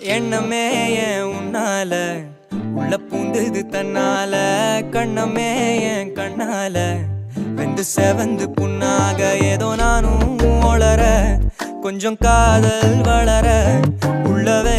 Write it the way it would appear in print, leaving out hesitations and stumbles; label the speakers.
Speaker 1: எண்ணமே ஏன் உன்னால உள்ள பூந்தது தன்னால கண்ணமே ஏன் கண்ணால வெந்து செவந்து புண்ணாக ஏதோ நானும் ஒளர கொஞ்சம் காதல் வளர உள்ளவே